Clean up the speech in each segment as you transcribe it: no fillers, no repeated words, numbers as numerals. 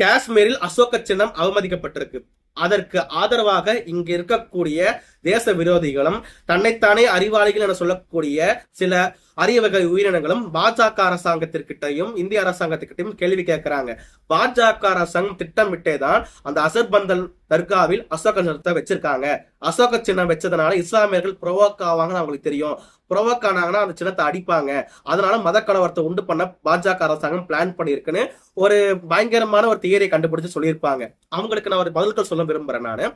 காஷ்மீரில் அசோக சின்னம் அவமதிக்கப்பட்டிருக்கு. அதற்கு ஆதரவாக இங்க இருக்கக்கூடிய தேச விரோதிகளும் தன்னைத்தானே அறிவாளிகள் என சொல்லக்கூடிய சில அரிய வகை உயிரினங்களும் பாஜக அரசாங்கத்திற்கிட்டையும் இந்திய அரசாங்கத்திற்கிட்டையும் கேள்வி கேட்கிறாங்க. பாஜக அரசாங்கம் திட்டமிட்டேதான் அந்த அசர்பந்தல் தர்காவில் அசோக சின்னத்தை வச்சிருக்காங்க. அசோக சின்னம் வச்சதுனால இஸ்லாமியர்கள் புரோவோக் ஆவாங்கன்னு அவங்களுக்கு தெரியும். புரோவோக் ஆனாங்கன்னா அந்த சின்னத்தை அடிப்பாங்க. அதனால மத கலவரத்தை உண்டு பண்ண பாஜக அரசாங்கம் பிளான் பண்ணியிருக்குன்னு ஒரு பயங்கரமான ஒரு தியரியை கண்டுபிடிச்சு சொல்லியிருப்பாங்க. அவங்களுக்கு நான் ஒரு பதில்கள் சொல்ல விரும்புறேன். நானு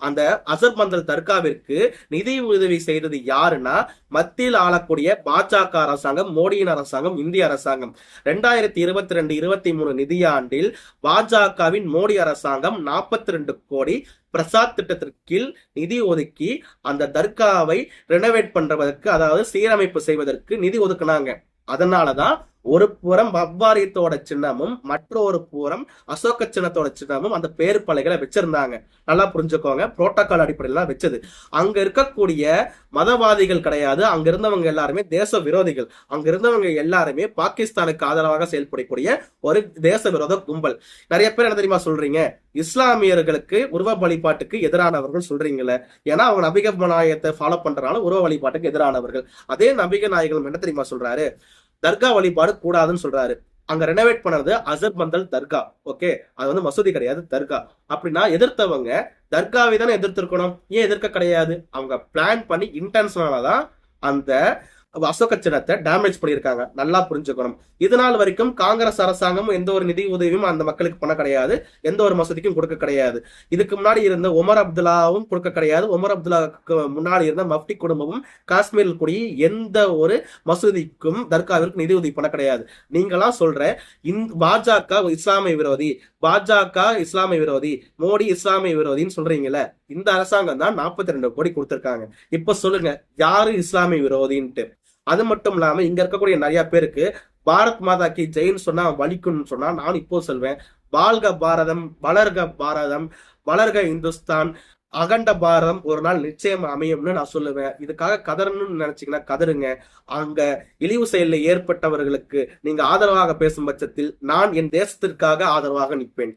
அந்த அசர்பந்தல் தர்காவிற்கு நிதி உதவி செய்தது யாருன்னா மத்தியில் ஆளக்கூடிய பாஜக அரசாங்கம், மோடியின் அரசாங்கம், இந்திய அரசாங்கம். 2022-23 நிதியாண்டில் பாஜகவின் மோடி அரசாங்கம் 42 கோடி பிரசாத் திட்டத்திற்கு கீழ் நிதி ஒதுக்கி அந்த தர்காவை ரெனோவேட் பண்றதற்கு, அதாவது சீரமைப்பு செய்வதற்கு நிதி ஒதுக்குனாங்க. அதனாலதான் ஒரு புறம் வவ்வாரியத்தோட சின்னமும் மற்றொரு புறம் அசோக சின்னத்தோட சின்னமும் அந்த பேரு பலகைகளை வச்சிருந்தாங்க. நல்லா புரிஞ்சுக்கோங்க, புரோட்டோகால் அடிப்படையில வச்சது. அங்க இருக்கக்கூடிய மதவாதிகள் கிடையாது, அங்க இருந்தவங்க எல்லாருமே தேச விரோதிகள். அங்க இருந்தவங்க எல்லாருமே பாகிஸ்தானுக்கு ஆதரவாக செயல்படக்கூடிய ஒரு தேச விரோத கும்பல். நிறைய பேர் என்ன தெரியுமா சொல்றீங்க, இஸ்லாமியர்களுக்கு உருவ வழிபாட்டுக்கு எதிரானவர்கள் சொல்றீங்கல்ல. ஏன்னா அவங்க நபிக நாயகத்தை ஃபாலோ பண்றதுனால உருவ வழிபாட்டுக்கு எதிரானவர்கள். அதே நபிக நாயகம் என்ன தெரியுமா சொல்றாரு, தர்கா வழிபாடு கூடாதுன்னு சொல்றாரு. அங்க ரெனோவேட் பண்ணது அசர்பந்தல் தர்கா. ஓகே, அது வந்து மசூதி கிடையாது, தர்கா. அப்படின்னா எதிர்த்தவங்க தர்காவை தானே எதிர்த்திருக்கணும், ஏன் எதிர்க்க கிடையாது? அவங்க பிளான் பண்ணி இன்டென்ஷனாலதான் அந்த அசோக சின்னத்தை டேமேஜ் பண்ணியிருக்காங்க. நல்லா புரிஞ்சுக்கணும். இதனால் வரைக்கும் காங்கிரஸ் அரசாங்கமும் எந்த ஒரு நிதி உதவியும் அந்த மக்களுக்கு பண்ண கிடையாது, எந்த ஒரு மசூதிக்கும் கொடுக்க கிடையாது. இதுக்கு முன்னாடி இருந்த உமர் அப்துல்லாவும் கொடுக்க கிடையாது. உமர் அப்துல்லாவுக்கு முன்னாடி இருந்த மஃப்டி குடும்பமும் காஷ்மீரில் கூடிய எந்த ஒரு மசூதிக்கும் தர்காவிற்கு நிதி உதவி பண்ண கிடையாது. நீங்களாம் சொல்ற பாஜக இஸ்லாமிய விரோதி, பாஜக இஸ்லாமிய விரோதி, மோடி இஸ்லாமிய விரோதின்னு சொல்றீங்கல்ல, இந்த அரசாங்கம் தான் 42 கோடி கொடுத்திருக்காங்க. இப்ப சொல்லுங்க, யாரு இஸ்லாமிய விரோதின்ட்டு? அது மட்டும் இல்லாம இங்க இருக்கக்கூடிய நிறைய பேருக்கு பாரத் மாதா கி ஜெயின்னு சொன்னா வலிக்குன்னு சொன்னா நான் இப்போ சொல்வேன், வாழ்க பாரதம், வளர்க பாரதம், வளர்க இந்துஸ்தான், அகண்ட பாரதம் ஒரு நாள் நிச்சயம் அமையும்னு நான் சொல்லுவேன். இதுக்காக கதறணும்னு நினைச்சீங்கன்னா கதருங்க. அங்க இழிவு செயலில் ஏற்பட்டவர்களுக்கு நீங்க ஆதரவாக பேசும் பட்சத்தில் நான் என் தேசத்திற்காக ஆதரவாக நிற்பேன்.